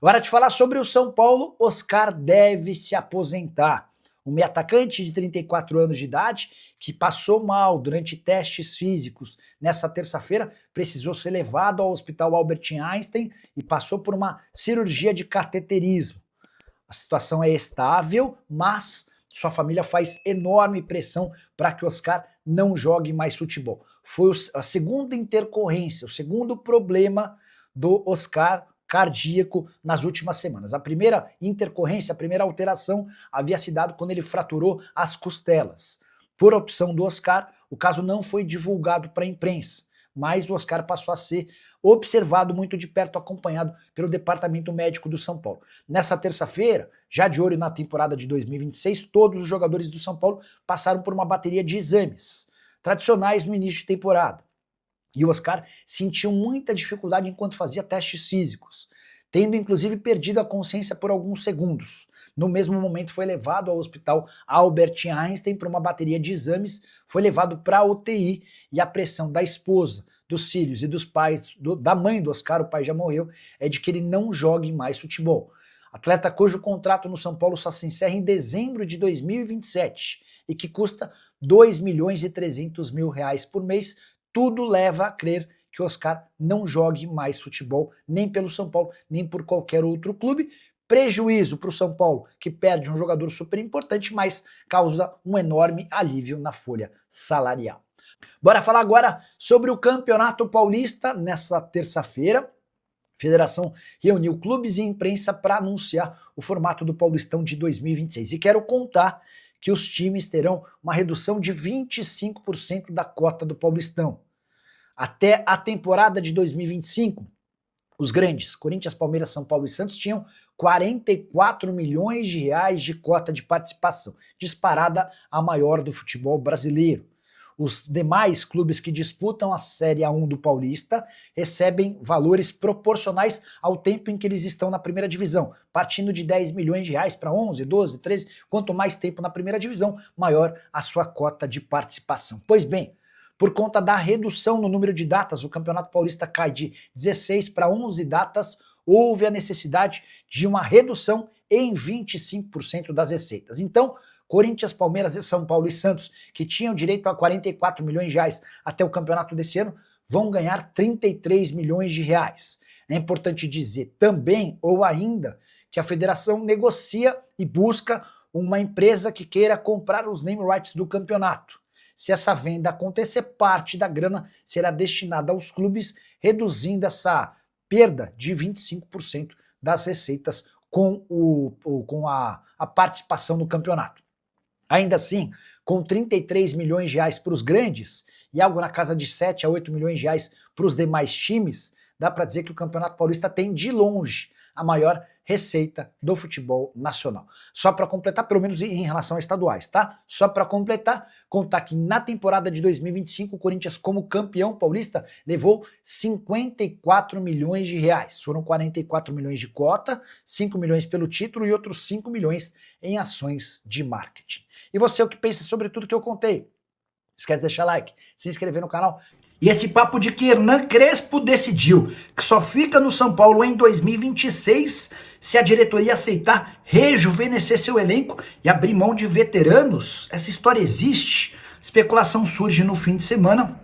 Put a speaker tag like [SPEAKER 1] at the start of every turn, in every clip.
[SPEAKER 1] Hora de falar sobre o São Paulo. Oscar deve se aposentar. Um meio atacante de 34 anos de idade, que passou mal durante testes físicos nessa terça-feira, precisou ser levado ao Hospital Albert Einstein e passou por uma cirurgia de cateterismo. A situação é estável, mas sua família faz enorme pressão para que Oscar não jogue mais futebol. Foi a segunda intercorrência, o segundo problema do Oscar cardíaco nas últimas semanas. A primeira intercorrência, a primeira alteração havia se dado quando ele fraturou as costelas. Por opção do Oscar, o caso não foi divulgado para a imprensa, mas o Oscar passou a ser observado muito de perto, acompanhado pelo Departamento Médico do São Paulo. Nessa terça-feira, já de olho na temporada de 2026, todos os jogadores do São Paulo passaram por uma bateria de exames tradicionais no início de temporada. E o Oscar sentiu muita dificuldade enquanto fazia testes físicos, tendo inclusive perdido a consciência por alguns segundos. No mesmo momento foi levado ao Hospital Albert Einstein para uma bateria de exames, foi levado para a UTI e a pressão da esposa, dos filhos e dos pais, da mãe do Oscar, o pai já morreu, é de que ele não jogue mais futebol. Atleta cujo contrato no São Paulo só se encerra em dezembro de 2027 e que custa R$2.300.000 por mês, tudo leva a crer que o Oscar não jogue mais futebol, nem pelo São Paulo, nem por qualquer outro clube. Prejuízo para o São Paulo, que perde um jogador super importante, mas causa um enorme alívio na folha salarial. Bora falar agora sobre o Campeonato Paulista. Nessa terça-feira, a Federação reuniu clubes e imprensa para anunciar o formato do Paulistão de 2026. E quero contar que os times terão uma redução de 25% da cota do Paulistão. Até a temporada de 2025, os grandes, Corinthians, Palmeiras, São Paulo e Santos, tinham 44 milhões de reais de cota de participação, disparada a maior do futebol brasileiro. Os demais clubes que disputam a Série A1 do Paulista recebem valores proporcionais ao tempo em que eles estão na primeira divisão, partindo de 10 milhões de reais para 11, 12, 13, quanto mais tempo na primeira divisão, maior a sua cota de participação. Pois bem, por conta da redução no número de datas, o Campeonato Paulista cai de 16 para 11 datas, houve a necessidade de uma redução em 25% das receitas. Então, Corinthians, Palmeiras, São Paulo e Santos, que tinham direito a 44 milhões de reais até o campeonato desse ano, vão ganhar 33 milhões de reais. É importante dizer também, ou ainda, que a federação negocia e busca uma empresa que queira comprar os name rights do campeonato. Se essa venda acontecer, parte da grana será destinada aos clubes, reduzindo essa perda de 25% das receitas com a participação no campeonato. Ainda assim, com 33 milhões de reais para os grandes e algo na casa de 7 a 8 milhões de reais para os demais times, dá para dizer que o Campeonato Paulista tem de longe a maior receita do futebol nacional. Só para completar, pelo menos em relação a estaduais, tá? Só para completar, contar que na temporada de 2025 o Corinthians, como campeão paulista, levou 54 milhões de reais. Foram 44 milhões de cota, 5 milhões pelo título e outros 5 milhões em ações de marketing. E você, o que pensa sobre tudo que eu contei? Esquece de deixar like, se inscrever no canal. E esse papo de que Hernan Crespo decidiu que só fica no São Paulo em 2026 se a diretoria aceitar rejuvenescer seu elenco e abrir mão de veteranos, essa história existe. Especulação surge no fim de semana.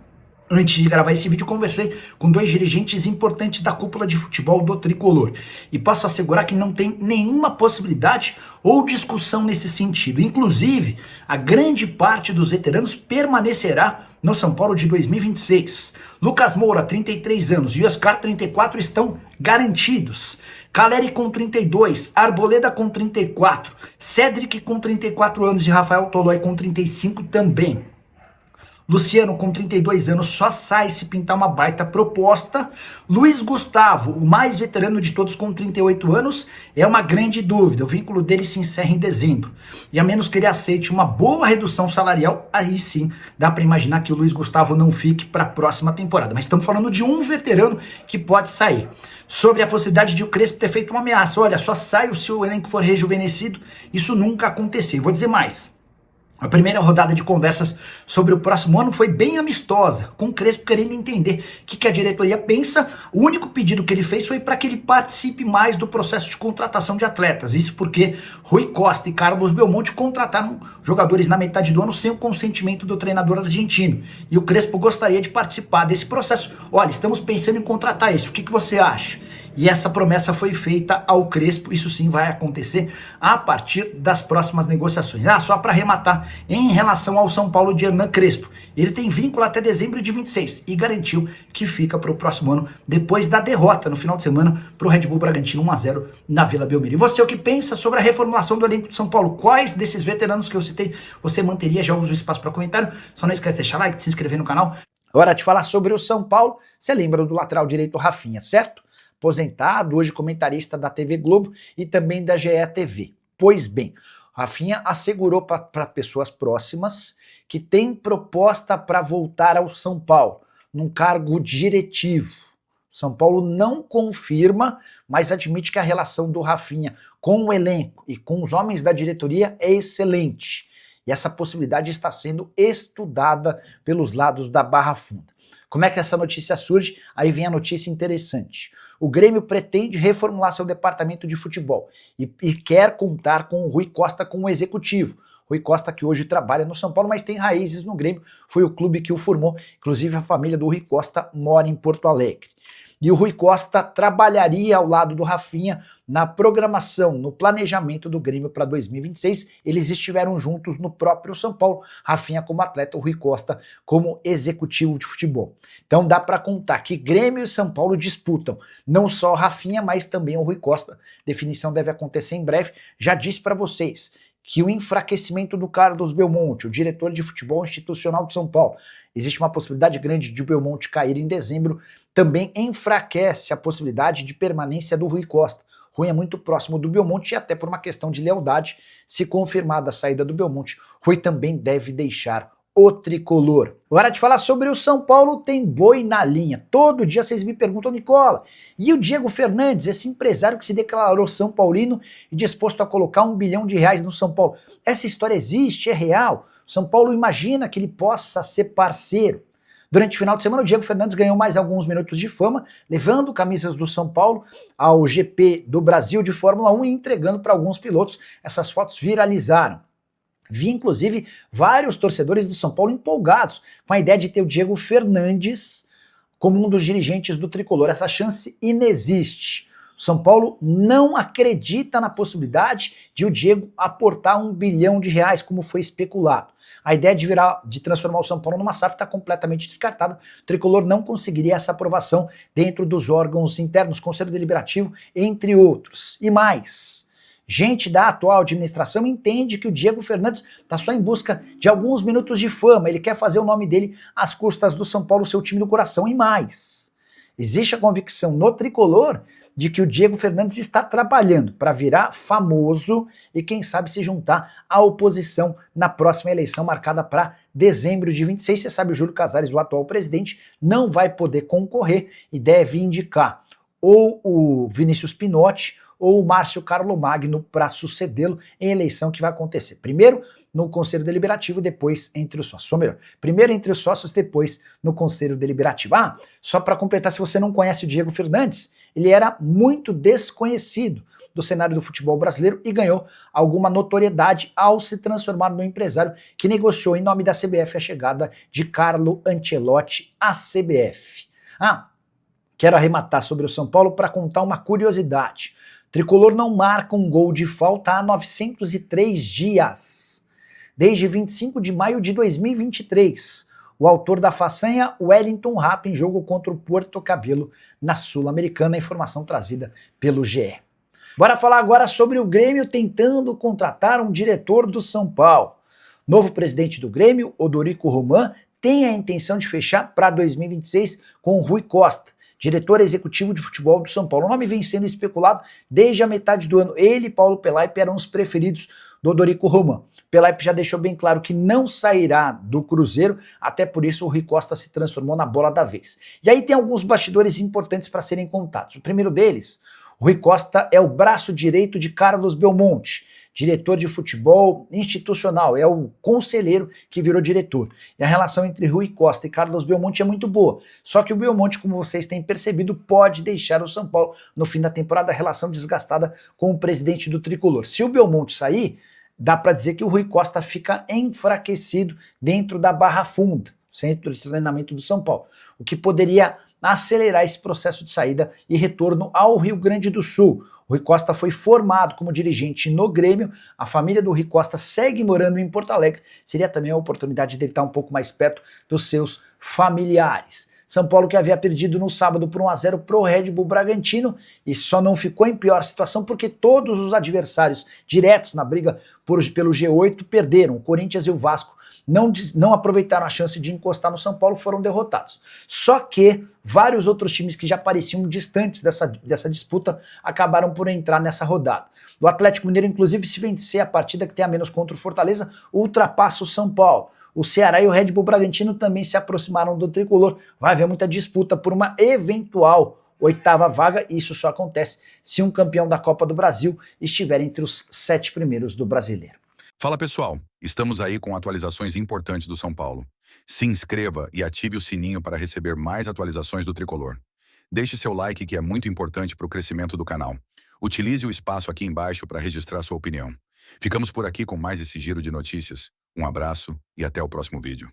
[SPEAKER 1] Antes de gravar esse vídeo, conversei com dois dirigentes importantes da cúpula de futebol do Tricolor. E posso assegurar que não tem nenhuma possibilidade ou discussão nesse sentido. Inclusive, a grande parte dos veteranos permanecerá no São Paulo de 2026. Lucas Moura, 33 anos, e Oscar, 34, estão garantidos. Caleri com 32, Arboleda com 34, Cédric com 34 anos e Rafael Tolói com 35 também. Luciano, com 32 anos, só sai se pintar uma baita proposta. Luiz Gustavo, o mais veterano de todos, com 38 anos, é uma grande dúvida. O vínculo dele se encerra em dezembro. E a menos que ele aceite uma boa redução salarial, aí sim dá para imaginar que o Luiz Gustavo não fique para a próxima temporada. Mas estamos falando de um veterano que pode sair. Sobre a possibilidade de o Crespo ter feito uma ameaça. Olha, só sai se o elenco for rejuvenescido. Isso nunca aconteceu. Vou dizer mais. A primeira rodada de conversas sobre o próximo ano foi bem amistosa, com o Crespo querendo entender o que a diretoria pensa. O único pedido que ele fez foi para que ele participe mais do processo de contratação de atletas. Isso porque Rui Costa e Carlos Belmonte contrataram jogadores na metade do ano sem o consentimento do treinador argentino. E o Crespo gostaria de participar desse processo. Olha, estamos pensando em contratar isso, o que você acha? E essa promessa foi feita ao Crespo, isso sim vai acontecer a partir das próximas negociações. Só para arrematar, em relação ao São Paulo de Hernan Crespo, ele tem vínculo até dezembro de 26 e garantiu que fica para o próximo ano, depois da derrota no final de semana para o Red Bull Bragantino 1-0 na Vila Belmiro. E você, o que pensa sobre a reformulação do elenco de São Paulo? Quais desses veteranos que eu citei você manteria? Já usa o espaço para comentário. Só não esquece de deixar like, de se inscrever no canal. Hora de falar sobre o São Paulo. Você lembra do lateral direito Rafinha, certo? Aposentado, hoje comentarista da TV Globo e também da GE TV. Pois bem, Rafinha assegurou para pessoas próximas que tem proposta para voltar ao São Paulo, num cargo diretivo. São Paulo não confirma, mas admite que a relação do Rafinha com o elenco e com os homens da diretoria é excelente. E essa possibilidade está sendo estudada pelos lados da Barra Funda. Como é que essa notícia surge? Aí vem a notícia interessante. O Grêmio pretende reformular seu departamento de futebol e quer contar com o Rui Costa como executivo. Rui Costa, que hoje trabalha no São Paulo, mas tem raízes no Grêmio, foi o clube que o formou, inclusive a família do Rui Costa mora em Porto Alegre. E o Rui Costa trabalharia ao lado do Rafinha na programação, no planejamento do Grêmio para 2026. Eles estiveram juntos no próprio São Paulo, Rafinha como atleta, o Rui Costa como executivo de futebol. Então dá para contar que Grêmio e São Paulo disputam não só o Rafinha, mas também o Rui Costa. Definição deve acontecer em breve. Já disse para vocês que o enfraquecimento do Carlos Belmonte, o diretor de futebol institucional de São Paulo, existe uma possibilidade grande de o Belmonte cair em dezembro, também enfraquece a possibilidade de permanência do Rui Costa. Rui é muito próximo do Belmonte e até por uma questão de lealdade, se confirmada a saída do Belmonte, Rui também deve deixar o tricolor. Hora de falar sobre o São Paulo, tem boi na linha. Todo dia vocês me perguntam, Nicola, e o Diego Fernandes, esse empresário que se declarou São Paulino e disposto a colocar R$1 bilhão no São Paulo? Essa história existe, é real? São Paulo imagina que ele possa ser parceiro. Durante o final de semana, o Diego Fernandes ganhou mais alguns minutos de fama, levando camisas do São Paulo ao GP do Brasil de Fórmula 1 e entregando para alguns pilotos. Essas fotos viralizaram. Vi, inclusive, vários torcedores do São Paulo empolgados com a ideia de ter o Diego Fernandes como um dos dirigentes do tricolor. Essa chance inexiste. O São Paulo não acredita na possibilidade de o Diego aportar R$1 bilhão, como foi especulado. A ideia de transformar o São Paulo numa SAF está completamente descartada. O tricolor não conseguiria essa aprovação dentro dos órgãos internos, Conselho Deliberativo, entre outros. E mais, gente da atual administração entende que o Diego Fernandes está só em busca de alguns minutos de fama. Ele quer fazer o nome dele às custas do São Paulo, seu time do coração. E mais, existe a convicção no tricolor de que o Diego Fernandes está trabalhando para virar famoso e quem sabe se juntar à oposição na próxima eleição marcada para dezembro de 26. Você sabe, o Júlio Casares, o atual presidente, não vai poder concorrer e deve indicar ou o Vinícius Pinotti ou o Márcio Carlomagno para sucedê-lo em eleição que vai acontecer primeiro no Conselho Deliberativo, depois entre os sócios. Ou melhor, primeiro entre os sócios, depois no Conselho Deliberativo. Só para completar, se você não conhece o Diego Fernandes, ele era muito desconhecido do cenário do futebol brasileiro e ganhou alguma notoriedade ao se transformar no empresário que negociou em nome da CBF a chegada de Carlo Ancelotti à CBF. Quero arrematar sobre o São Paulo para contar uma curiosidade. O tricolor não marca um gol de falta há 903 dias. Desde 25 de maio de 2023. O autor da façanha, Wellington Rapp, em jogo contra o Porto Cabelo na Sul-Americana, informação trazida pelo GE. Bora falar agora sobre o Grêmio tentando contratar um diretor do São Paulo. Novo presidente do Grêmio, Odorico Roman, tem a intenção de fechar para 2026 com o Rui Costa, diretor executivo de futebol do São Paulo. O nome vem sendo especulado desde a metade do ano. Ele e Paulo Pelaipe eram os preferidos do Odorico Roman. Pelaipe já deixou bem claro que não sairá do Cruzeiro, até por isso o Rui Costa se transformou na bola da vez. E aí tem alguns bastidores importantes para serem contados. O primeiro deles, o Rui Costa é o braço direito de Carlos Belmonte, diretor de futebol institucional, é o conselheiro que virou diretor. E a relação entre Rui Costa e Carlos Belmonte é muito boa. Só que o Belmonte, como vocês têm percebido, pode deixar o São Paulo no fim da temporada, a relação desgastada com o presidente do Tricolor. Se o Belmonte sair, dá para dizer que o Rui Costa fica enfraquecido dentro da Barra Funda, centro de treinamento do São Paulo, o que poderia acelerar esse processo de saída e retorno ao Rio Grande do Sul. O Rui Costa foi formado como dirigente no Grêmio, a família do Rui Costa segue morando em Porto Alegre, seria também a oportunidade de ele estar um pouco mais perto dos seus familiares. São Paulo que havia perdido no sábado por 1-0 para o Red Bull Bragantino e só não ficou em pior situação porque todos os adversários diretos na briga pelo G8 perderam. O Corinthians e o Vasco não aproveitaram a chance de encostar no São Paulo, foram derrotados. Só que vários outros times que já pareciam distantes dessa disputa acabaram por entrar nessa rodada. O Atlético Mineiro, inclusive, se vencer a partida que tem a menos contra o Fortaleza, ultrapassa o São Paulo. O Ceará e o Red Bull Bragantino também se aproximaram do tricolor. Vai haver muita disputa por uma eventual 8ª vaga, e isso só acontece se um campeão da Copa do Brasil estiver entre os 7 primeiros do Brasileiro.
[SPEAKER 2] Fala pessoal, estamos aí com atualizações importantes do São Paulo. Se inscreva e ative o sininho para receber mais atualizações do Tricolor. Deixe seu like, que é muito importante para o crescimento do canal. Utilize o espaço aqui embaixo para registrar sua opinião. Ficamos por aqui com mais esse giro de notícias. Um abraço e até o próximo vídeo.